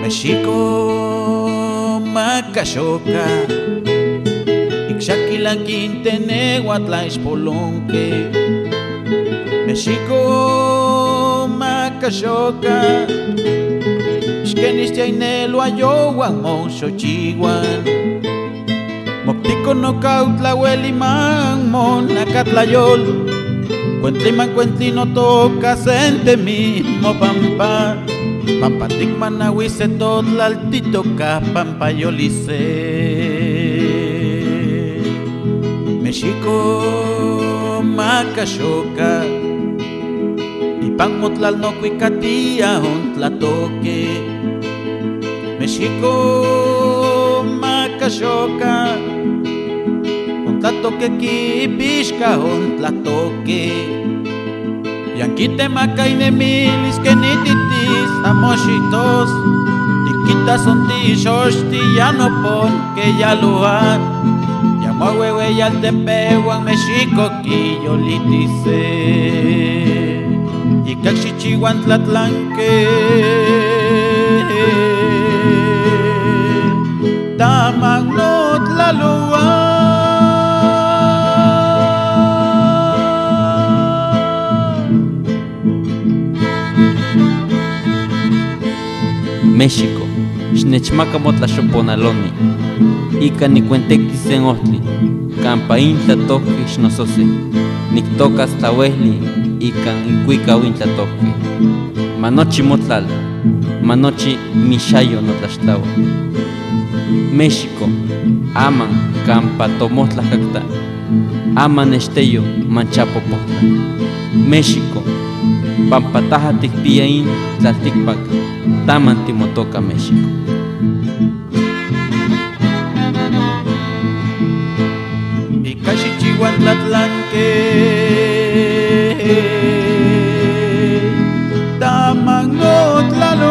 México, Macachoca, Ixaquila, Quintene, Huatla, Espolonque. México, Macachoca, Xquenis, Yainelo, Ayohuan, Moncho, Chihuan. Moptico, Nocautla, Hueliman, Monacatlayol. Cuentliman, Cuentlino, toca, Sente mismo, Pampa. Pampatic Manahuise totla altito Pampa Yolice. México, Macachoca, Ipan Motlal no Cuicatía, Ontlatoque. México, Macachoca, Ontlatoque Quipixca, Ontlatoque. Yanquite macaine milis que nititis amoshitos, tiquitas son tishos, ya no pon que ya lo han. Llamo huewe y al tepehuan México que yo litise. Y caxichihuan tlatlanque, tamagnot la luan. México, xnechmaca motlaxoponaloni, ica nicuentequis en ohtli, campaín tlatoque xnosose, nictocas tlauehli, ican icuica uintlatoque. Manochi motlal, manochi mixayo notlaxtlaua. México, aman campa tomotlacacta, aman esteyo manchapopotla. México, pampataja ticpiain tlalticpac, taman timotoca México. Y caxichihuan tlatlanque, taman no tlalo.